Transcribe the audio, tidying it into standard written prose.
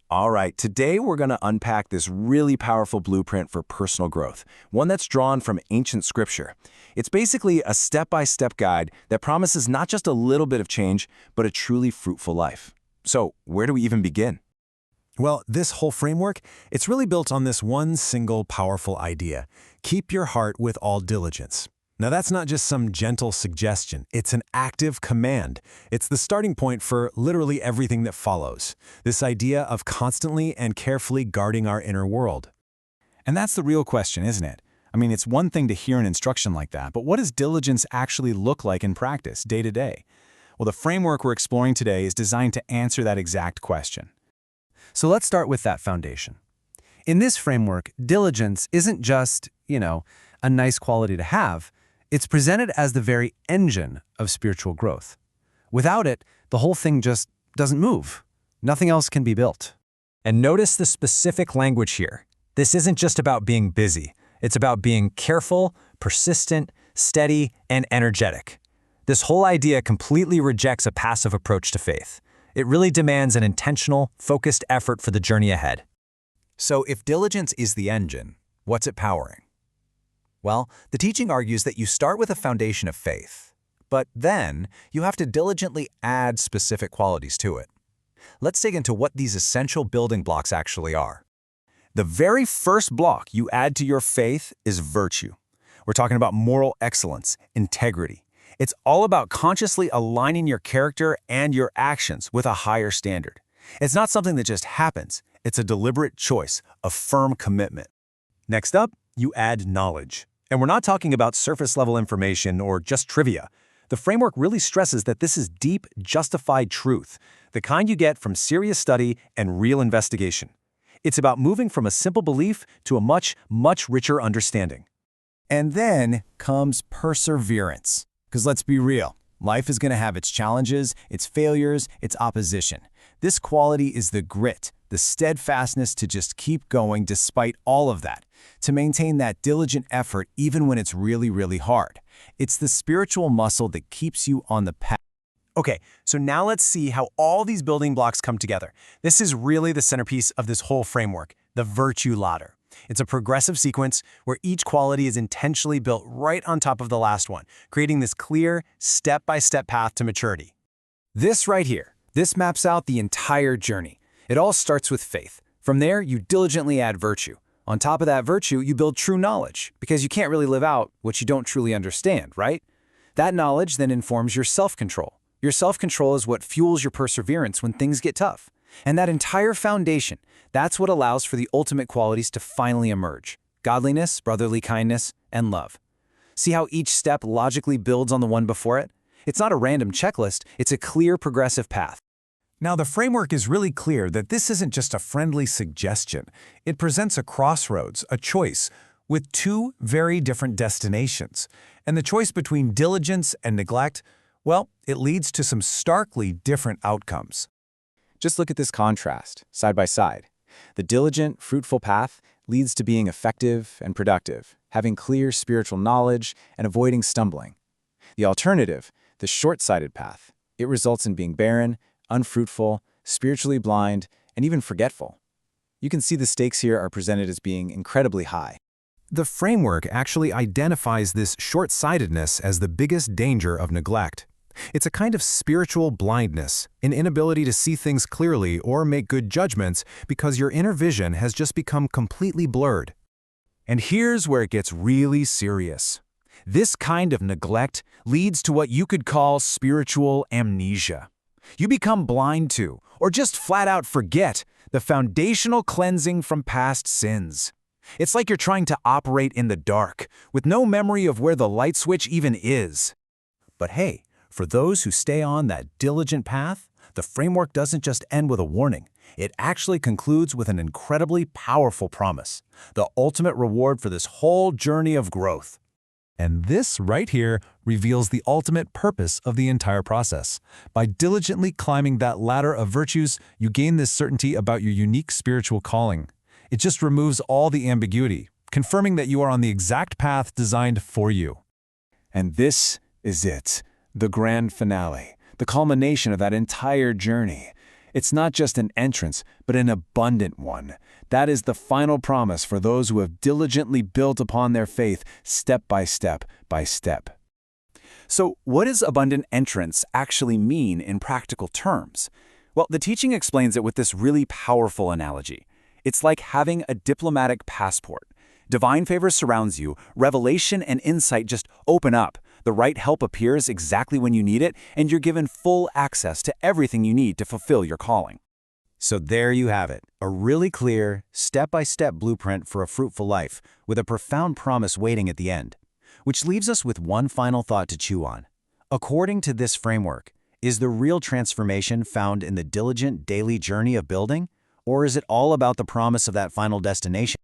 All right, today we're going to unpack this really powerful blueprint for personal growth, one that's drawn from ancient scripture. It's basically a step-by-step guide that promises not just a little bit of change, but a truly fruitful life. So, where do we even begin? Well, this whole framework, it's really built on this one single powerful idea. Keep your heart with all diligence. Now, that's not just some gentle suggestion. It's an active command. It's the starting point for literally everything that follows. This idea of constantly and carefully guarding our inner world. And that's the real question, isn't it? I mean, it's one thing to hear an instruction like that, but what does diligence actually look like in practice, day to day? Well, the framework we're exploring today is designed to answer that exact question. So let's start with that foundation. In this framework, diligence isn't just, a nice quality to have. It's presented as the very engine of spiritual growth. Without it, the whole thing just doesn't move. Nothing else can be built. And notice the specific language here. This isn't just about being busy. It's about being careful, persistent, steady, and energetic. This whole idea completely rejects a passive approach to faith. It really demands an intentional, focused effort for the journey ahead. So if diligence is the engine, what's it powering? Well, the teaching argues that you start with a foundation of faith, but then you have to diligently add specific qualities to it. Let's dig into what these essential building blocks actually are. The very first block you add to your faith is virtue. We're talking about moral excellence, integrity. It's all about consciously aligning your character and your actions with a higher standard. It's not something that just happens. It's a deliberate choice, a firm commitment. Next up, you add knowledge. And we're not talking about surface-level information or just trivia. The framework really stresses that this is deep, justified truth, the kind you get from serious study and real investigation. It's about moving from a simple belief to a much, much richer understanding. And then comes perseverance. Because let's be real, life is going to have its challenges, its failures, its opposition. This quality is the grit, the steadfastness to just keep going despite all of that, to maintain that diligent effort even when it's really, really hard. It's the spiritual muscle that keeps you on the path. Okay, so now let's see how all these building blocks come together. This is really the centerpiece of this whole framework, the virtue ladder. It's a progressive sequence where each quality is intentionally built right on top of the last one, creating this clear, step-by-step path to maturity. This right here, this maps out the entire journey. It all starts with faith. From there, you diligently add virtue. On top of that virtue, you build true knowledge, because you can't really live out what you don't truly understand, right? That knowledge then informs your self-control. Your self-control is what fuels your perseverance when things get tough. And that entire foundation, that's what allows for the ultimate qualities to finally emerge: godliness, brotherly kindness, and love. See how each step logically builds on the one before it? It's not a random checklist, it's a clear progressive path. Now, the framework is really clear that this isn't just a friendly suggestion. It presents a crossroads, a choice, with two very different destinations. And the choice between diligence and neglect, well, it leads to some starkly different outcomes. Just look at this contrast, side by side. The diligent, fruitful path leads to being effective and productive, having clear spiritual knowledge and avoiding stumbling. The alternative, the short-sighted path, it results in being barren, unfruitful, spiritually blind, and even forgetful. You can see the stakes here are presented as being incredibly high. The framework actually identifies this short-sightedness as the biggest danger of neglect. It's a kind of spiritual blindness, an inability to see things clearly or make good judgments because your inner vision has just become completely blurred. And here's where it gets really serious. This kind of neglect leads to what you could call spiritual amnesia. You become blind to, or just flat out forget, the foundational cleansing from past sins. It's like you're trying to operate in the dark, with no memory of where the light switch even is. But hey, for those who stay on that diligent path, the framework doesn't just end with a warning. It actually concludes with an incredibly powerful promise, the ultimate reward for this whole journey of growth. And this right here reveals the ultimate purpose of the entire process. By diligently climbing that ladder of virtues, you gain this certainty about your unique spiritual calling. It just removes all the ambiguity, confirming that you are on the exact path designed for you. And this is it, the grand finale, the culmination of that entire journey. It's not just an entrance, but an abundant one. That is the final promise for those who have diligently built upon their faith step by step by step. So what does abundant entrance actually mean in practical terms? Well, the teaching explains it with this really powerful analogy. It's like having a diplomatic passport. Divine favor surrounds you, revelation and insight just open up. The right help appears exactly when you need it, and you're given full access to everything you need to fulfill your calling. So there you have it, a really clear, step-by-step blueprint for a fruitful life, with a profound promise waiting at the end. Which leaves us with one final thought to chew on. According to this framework, is the real transformation found in the diligent daily journey of building? Or is it all about the promise of that final destination?